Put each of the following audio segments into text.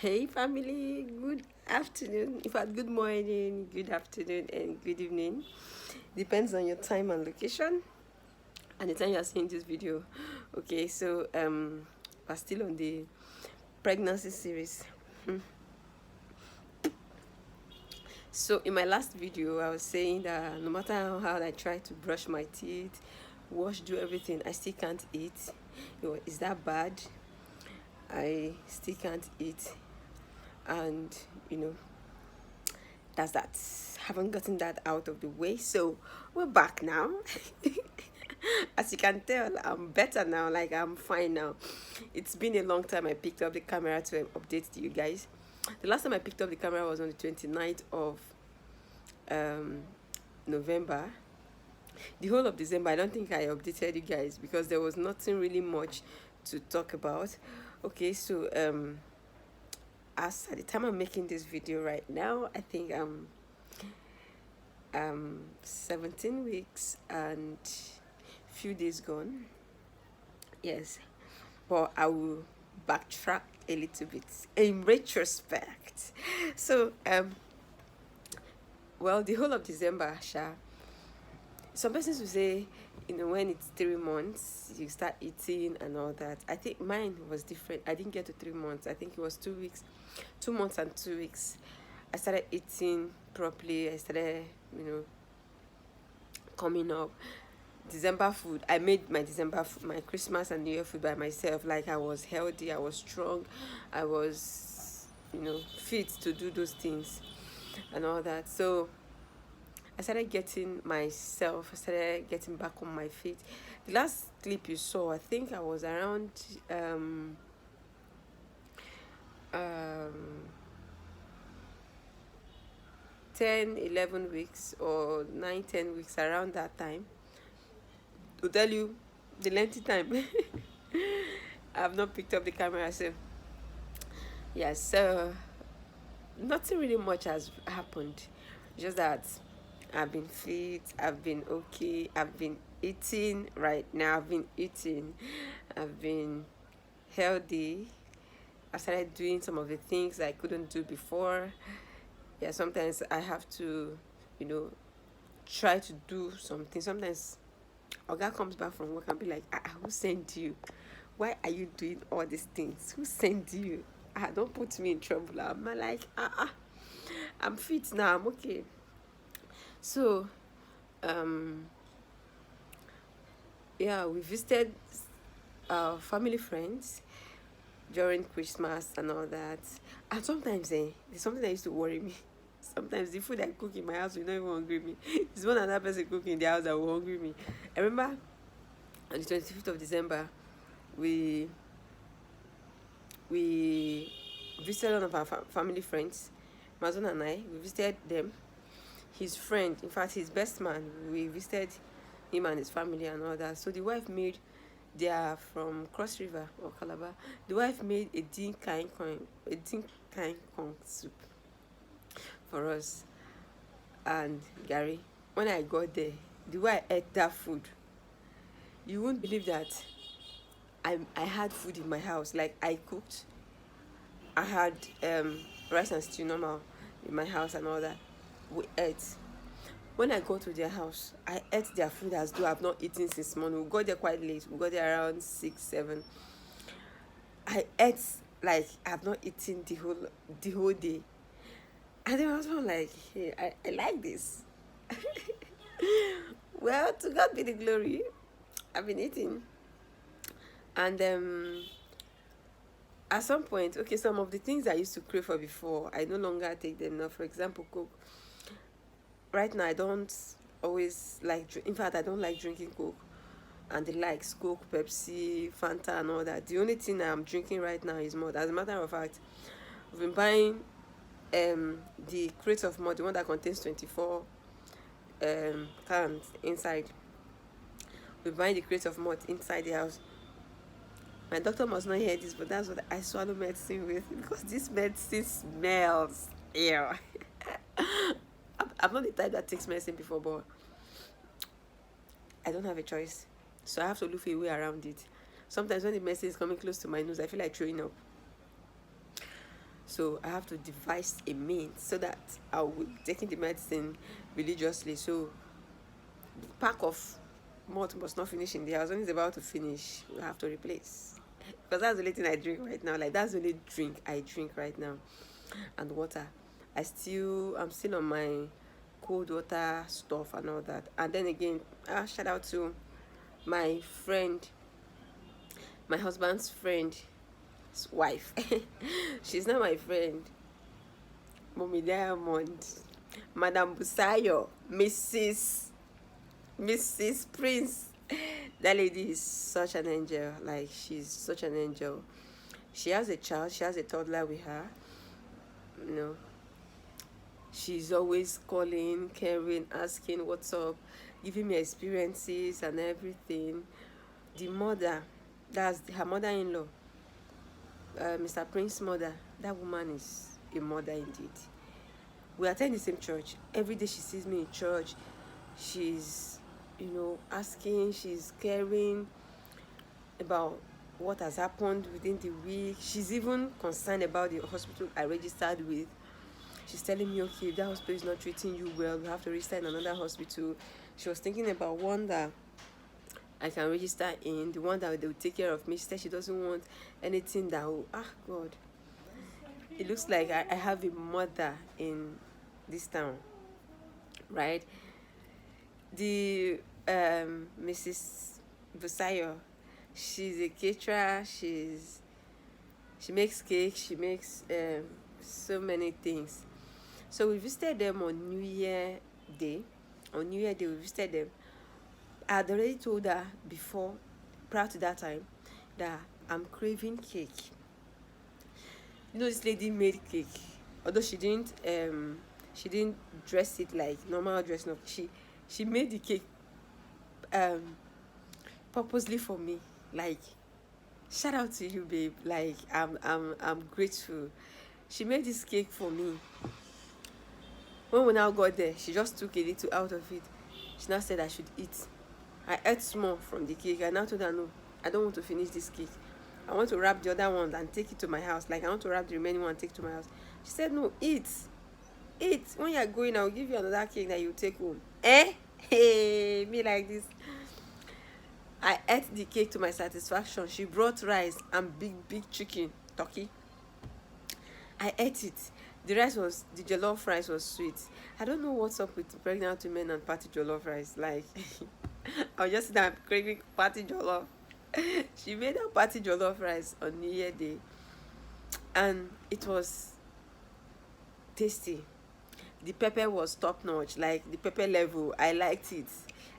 Hey family, good afternoon. In fact, good morning, good afternoon, and good evening. Depends on your time and location and the time you are seeing this video. Okay, so we're still on the pregnancy series. So in my last video, I was saying that no matter how hard I try to brush my teeth, wash, do everything, I still can't eat. Is that bad? I still can't eat, and that's that. Haven't gotten that out of the way, so we're back now. As you can tell, I'm better now. Like, I'm fine now. It's been a long time I picked up the camera to update to you guys. The last time I picked up the camera was on the 29th of November. The whole of December, I don't think I updated you guys because there was nothing really much to talk about. Okay, so as at the time I'm making this video right now, I think I'm 17 weeks and few days gone. Yes, but I will backtrack a little bit in retrospect. So well, the whole of December, some persons will say, when it's 3 months you start eating and all that. I think mine was different. I didn't get to 3 months. I think it was 2 months and 2 weeks. I started eating properly. I started coming up. December food, I made my my Christmas and New Year food by myself. Like, I was healthy, I was strong, I was fit to do those things and all that. So I started getting myself, I started getting back on my feet. The last clip you saw, I think I was around 10-11 weeks or 9-10 weeks, around that time, to tell you the lengthy time. I have not picked up the camera, so yes. So nothing really much has happened, just that I've been fit, I've been okay, I've been eating right now, I've been healthy. I started doing some of the things I couldn't do before. Yeah, sometimes I have to try to do something. Sometimes Oga comes back from work and be like, who sent you? Why are you doing all these things? Who sent you? Don't put me in trouble. I'm like, I'm fit now, I'm okay. So yeah, we visited our family friends during Christmas and all that. And sometimes there's something that used to worry me. Sometimes the food I cook in my house will not even hungry me. It's one another person cooking in the house that will hungry me. I remember on the 25th of December, we visited one of our family friends, Mazon and I. We visited them. His friend, in fact his best man, we visited him and his family and all that. So the wife made, they are from Cross River or Calabar. The wife made a din kain kong soup for us and Gary. When I got there, the way I ate that food, you won't believe that I had food in my house. Like, I cooked, I had rice and stew normal in my house and all that. We ate. When I got to their house, I ate their food as though I've not eaten since morning. We got there quite late. We got there around 6-7. I ate like I've not eaten the whole day. And then I was like, hey, I like this. Well, to God be the glory. I've been eating. And at some point, okay, some of the things I used to crave for before, I no longer take them now. For example, Coke. Right now, I don't always like, in fact, I don't like drinking Coke and the likes, Coke, Pepsi, Fanta and all that. The only thing I'm drinking right now is mud. As a matter of fact, I've been buying the crate of mud, the one that contains 24 cans inside. We're buying the crate of mud inside the house. My doctor must not hear this, but that's what I swallow medicine with, because this medicine smells. Ew. I'm not the type that takes medicine before, but I don't have a choice. So I have to look for a way around it. Sometimes when the medicine is coming close to my nose, I feel like throwing up. So I have to devise a means so that I will be taking the medicine religiously. So the pack of malt must not finish in the house. When it's about to finish, we have to replace. Because that's the only thing I drink right now. Like, that's the only drink I drink right now. And water. I'm still on my cold water stuff and all that. And then again, shout out to my friend, my husband's friend's wife. She's not my friend. Mommy Diamond, Madame Busayo, Mrs. Prince. That lady is such an angel. Like, she's such an angel. She has a child. She has a toddler with her. You know, she's always calling, caring, asking what's up, giving me experiences and everything. The mother, that's her mother-in-law, Mr. Prince's mother. That woman is a mother indeed. We attend the same church. Every day she sees me in church. She's, asking, she's caring about what has happened within the week. She's even concerned about the hospital I registered with. She's telling me, okay, if that hospital is not treating you well, you have to register in another hospital. She was thinking about one that I can register in, the one that they will take care of me. She said she doesn't want anything that will, God. It looks like I have a mother in this town, right? The Mrs. Busayo, she's a caterer. She makes cake. She makes so many things. So we visited them on New Year Day. On New Year Day, we visited them. I had already told her before, prior to that time, that I'm craving cake. This lady made cake. Although she didn't dress it like normal dressing up. She made the cake purposely for me. Like, shout out to you, babe. Like, I'm grateful. She made this cake for me. When we now got there, she just took a little out of it. She now said I should eat. I ate small from the cake. I now told her, no, I don't want to finish this cake. I want to wrap the other one and take it to my house. Like, I want to wrap the remaining one and take it to my house. She said, no, eat. When you're going, I'll give you another cake that you take home. Hey, me like this. I ate the cake to my satisfaction. She brought rice and big chicken, turkey. I ate it. The jollof rice was sweet. I don't know what's up with pregnant women and party jollof rice. Like, I was just saying I'm craving party jollof. She made a party jollof rice on New Year Day. And it was tasty. The pepper was top notch. Like, the pepper level, I liked it.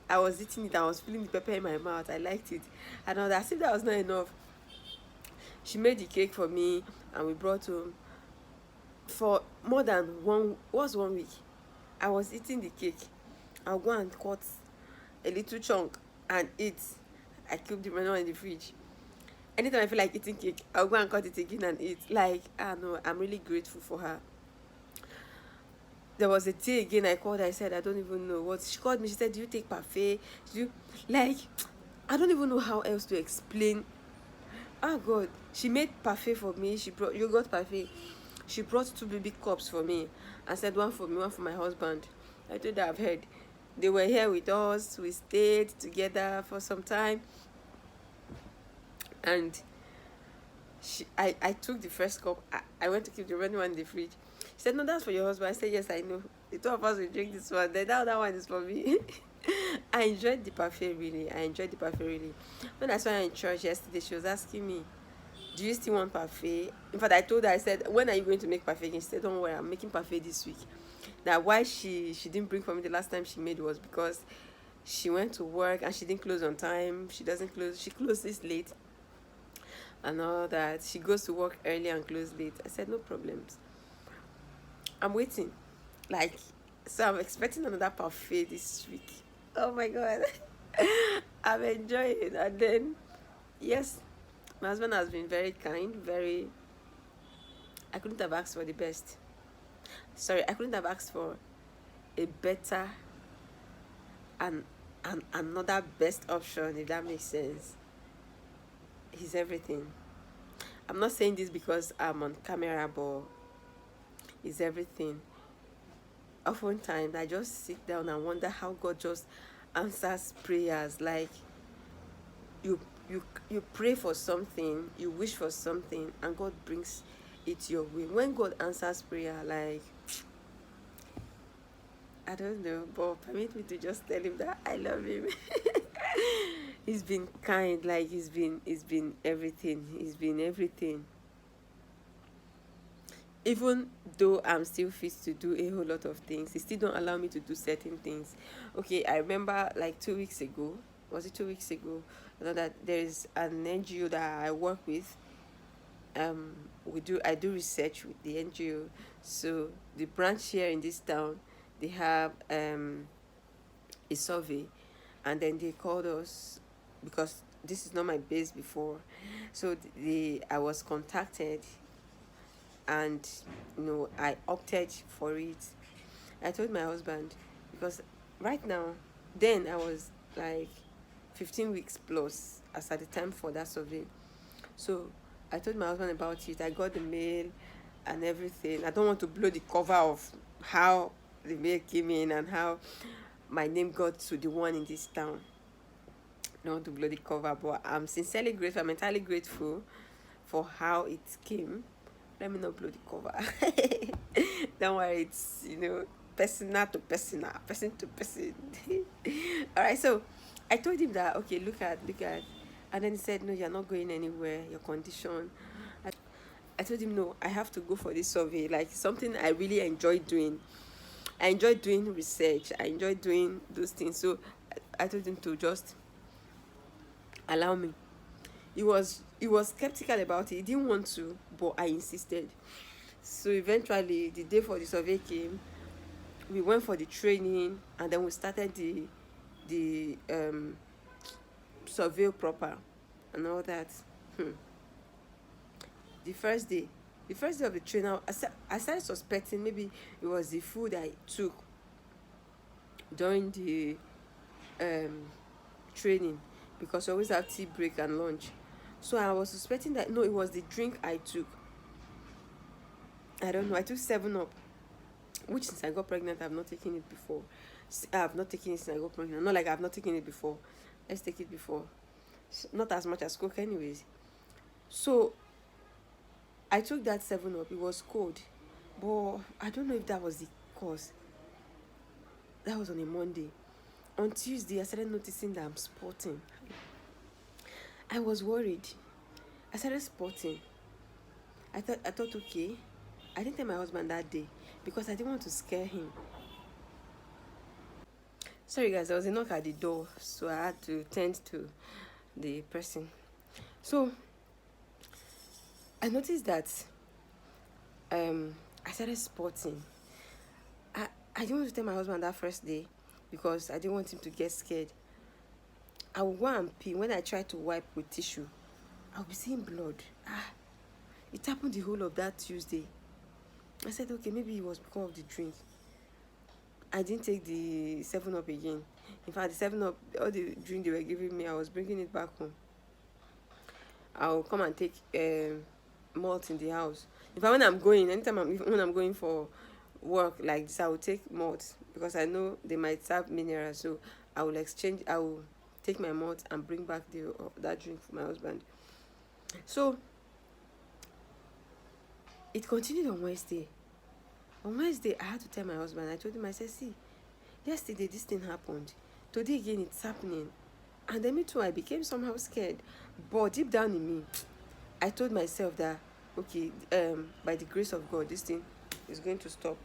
I was eating it. I was feeling the pepper in my mouth. I liked it. And as if that was not enough, she made the cake for me and we brought home. For more than 1 week, I was eating the cake. I'll go and cut a little chunk and eat. I keep the remainder in the fridge. Anytime I feel like eating cake, I'll go and cut it again and eat. Like, no, I'm really grateful for her. There was a day again I called her. I said, I don't even know what. She called me. She said, do you take parfait? Like, I don't even know how else to explain. God. She made parfait for me. She brought yogurt parfait. She brought 2 baby cups for me and said, one for me, one for my husband. I told her I've heard. They were here with us. We stayed together for some time. And I took the first cup. I went to keep the remaining one in the fridge. She said, no, that's for your husband. I said, yes, I know. The 2 of us will drink this one. Then that other one is for me. I enjoyed the parfait, really. When I saw her in church yesterday, she was asking me, do you still want parfait? In fact, I told her, I said, when are you going to make parfait again? She said, don't worry, I'm making parfait this week. Now, why she didn't bring for me the last time she made was because she went to work and she didn't close on time. She closes late and all that. She goes to work early and close late. I said, no problems. I'm waiting. Like, so I'm expecting another parfait this week. Oh my God. I'm enjoying it. And then, yes, my husband has been very kind, I couldn't have asked for the best. Sorry, I couldn't have asked for a better and another best option, if that makes sense. He's everything. I'm not saying this because I'm on camera, but is everything. Oftentimes I just sit down and wonder how God just answers prayers. Like you you pray for something, you wish for something, and God brings it your way. When God answers prayer, like, I don't know, but permit me to just tell him that I love him. He's been kind, like he's been everything. He's been everything. Even though I'm still fit to do a whole lot of things, he still don't allow me to do certain things. Okay, I remember like 2 weeks ago, was it 2 weeks ago? You know that there's an NGO that I work with. I do research with the NGO. So the branch here in this town, they have a survey, and then they called us because this is not my base before. So I was contacted, and I opted for it. I told my husband, because right now, then I was like 15 weeks plus as at the time for that survey. So I told my husband about it. I got the mail and everything. I don't want to blow the cover of how the mail came in and how my name got to the one in this town. I don't want to blow the cover, but I'm sincerely grateful. I'm entirely grateful for how it came. Let me not blow the cover. Don't worry, it's personal to personal, person to person. All right, so I told him that, okay, look at, and then he said, no, you're not going anywhere. Your condition. I told him, no, I have to go for this survey. Like, something I really enjoy doing. I enjoy doing research. I enjoy doing those things. So I told him to just allow me. He was skeptical about it. He didn't want to, but I insisted. So eventually, the day for the survey came. We went for the training, and then we started the survey proper and all that. The first day of the training, I started suspecting maybe it was the food I took during the training, because we always have tea break and lunch. So I was suspecting that no, it was the drink I took. I don't know. I took 7-Up, which since I got pregnant, I've not taken it before. I've not taken it since I got pregnant. Not like I've not taken it before. Let's take it before. Not as much as Coke, anyways. So I took that 7-Up. It was cold, but I don't know if that was the cause. That was on a Monday. On Tuesday, I started noticing that I'm spotting. I was worried. I started spotting. I thought, okay. I didn't tell my husband that day because I didn't want to scare him. Sorry guys, there was a knock at the door, so I had to tend to the person. So I noticed that I started spotting. I didn't want to tell my husband that first day because I didn't want him to get scared. I would go and pee. When I tried to wipe with tissue, I'll be seeing blood. It happened the whole of that Tuesday. I said, okay, maybe it was because of the drink. I didn't take the 7-Up again. In fact, the 7-Up, all the drink they were giving me, I was bringing it back home. I'll come and take malt in the house. In fact, when I'm going for work like this, I will take malt because I know they might serve minerals. So I will take my malt and bring back that drink for my husband. So it continued on Wednesday. On Wednesday, I had to tell my husband. I told him, I said, see, yesterday this thing happened. Today again, it's happening. And then me too, I became somehow scared. But deep down in me, I told myself that, okay, by the grace of God, this thing is going to stop.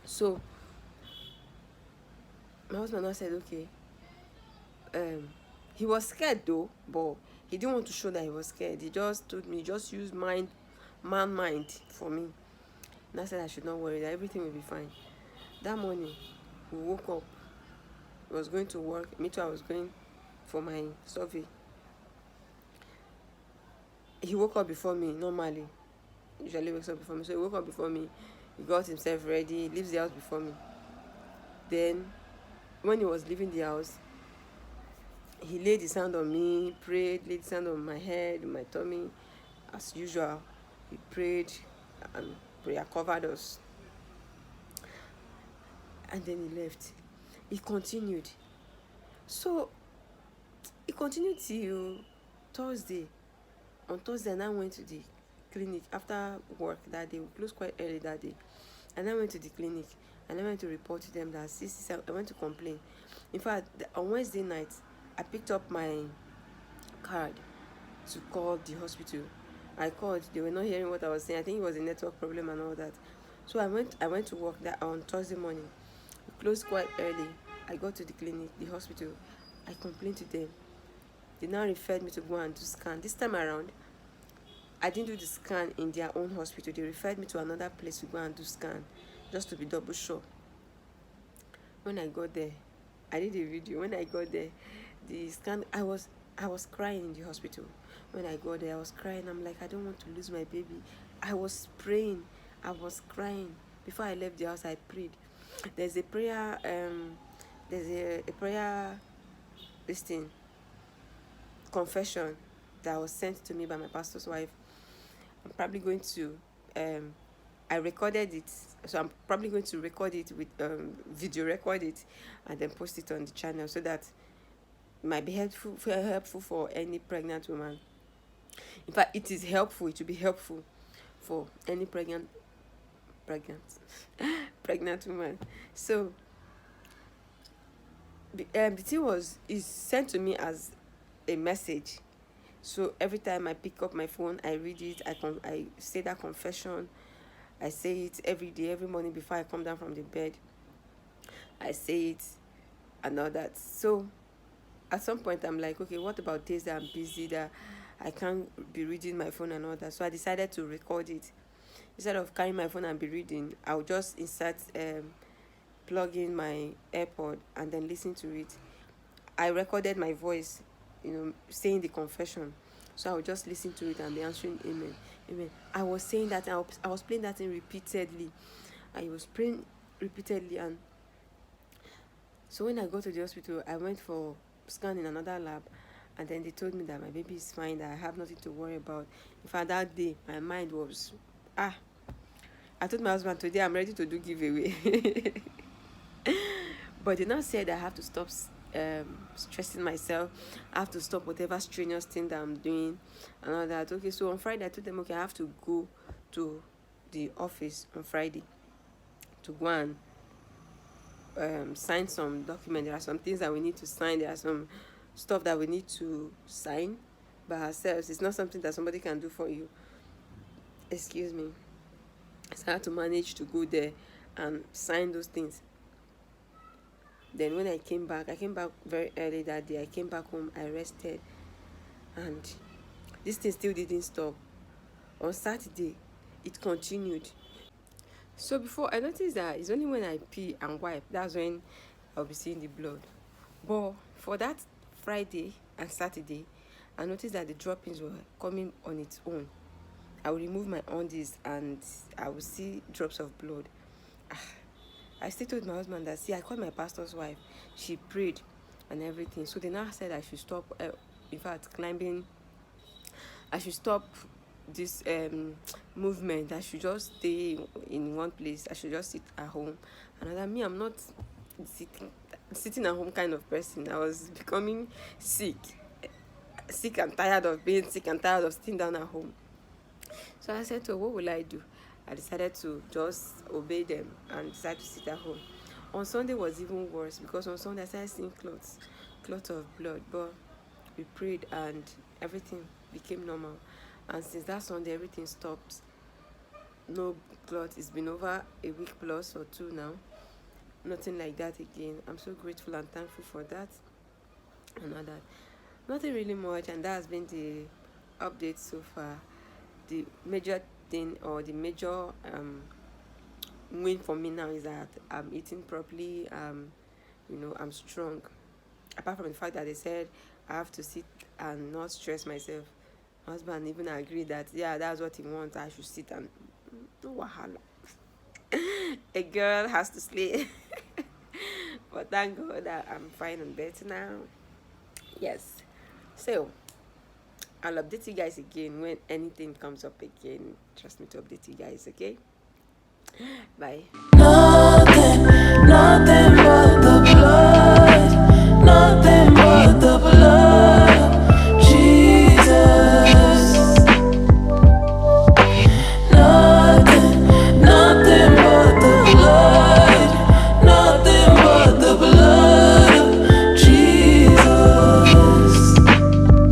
So my husband now said, okay. He was scared though, but he didn't want to show that he was scared. He just told me, just use man mind for me. And I said I should not worry, that everything will be fine. That morning, we woke up. He was going to work. Me too, I was going for my survey. He woke up before me, normally. Usually wakes up before me. So he woke up before me. He got himself ready. He leaves the house before me. Then, when he was leaving the house, he laid his hand on me, prayed, laid his hand on my head, my tummy, as usual. He prayed and prayer, covered us, and then he left. He continued. So he continued till Thursday. On Thursday, I now went to the clinic after work that day. We closed quite early that day. And I went to the clinic and I went to report to them that I went to complain. In fact, on Wednesday night, I picked up my card to call the hospital. I called, they were not hearing what I was saying. I think it was a network problem and all that. So I went to work that on Thursday morning. We closed quite early. I got to the clinic, the hospital. I complained to them. They now referred me to go and do scan. This time around, I didn't do the scan in their own hospital. They referred me to another place to go and do scan, just to be double sure. When I got there, I did a video. When I got there, the scan, I was crying in the hospital. When I got there, I was crying. I'm like, I don't want to lose my baby. I was praying. I was crying. Before I left the house, I prayed. There's a prayer, a prayer, this thing, confession that was sent to me by my pastor's wife. I'm probably going to, I recorded it, so I'm probably going to record it with, video record it, and then post it on the channel so that it might be helpful for any pregnant woman. In fact, it is helpful. It will be helpful for any pregnant woman. So the thing is sent to me as a message. So every time I pick up my phone, I read it. I say that confession. I say it every day, every morning before I come down from the bed. I say it and all that. So at some point, I'm like, okay, what about days that I'm busy, that I can't be reading my phone and all that? So I decided to record it. Instead of carrying my phone and be reading, I'll just plug in my AirPod and then listen to it. I recorded my voice, saying the confession. So I would just listen to it and be answering amen, amen. I was saying that, I was playing that thing repeatedly. I was praying repeatedly. And so when I got to the hospital, I went for scan in another lab, and then they told me that my baby is fine, that I have nothing to worry about. In fact, that day, my mind was, I told my husband, today I'm ready to do giveaway. But they now said I have to stop stressing myself. I have to stop whatever strenuous thing that I'm doing and all that. Okay, so on Friday I told them, okay, I have to go to the office on Friday to go and sign some document. There are some things that we need to sign. There are some stuff that we need to sign by ourselves. It's not something that somebody can do for you. Excuse me. So I had to manage to go there and sign those things. Then when I came back very early that day. I came back home, I rested, and this thing still didn't stop. On Saturday, it continued. So before, I noticed that it's only when I pee and wipe, that's when I'll be seeing the blood. But for that Friday and Saturday, I noticed that the droppings were coming on its own. I will remove my undies and I will see drops of blood. I still told my husband that, see, I called my pastor's wife. She prayed and everything. So they now said I should stop, in fact, climbing. I should stop this movement. I should just stay in one place. I should just sit at home. And that, me, I'm not sitting at home kind of person. I was becoming sick and tired of being sick and tired of sitting down at home. So I said to her, what will I do? I decided to just obey them and decide to sit at home. On Sunday was even worse, because on Sunday I started seeing clots of blood. But we prayed and everything became normal. And since that Sunday, everything stopped. No clot. It's been over a week plus or two now. Nothing like that again. I'm so grateful and thankful for that and all that. Nothing really much, and that has been the update so far. The major thing, or the major win for me now, is that I'm eating properly. I'm strong. Apart from the fact that they said I have to sit and not stress myself. My husband even agreed that, yeah, that's what he wants. I should sit and no wahala. A girl has to sleep. But thank God that I'm fine and better now. Yes. So I'll update you guys again when anything comes up again. Trust me to update you guys, okay? Bye. Nothing but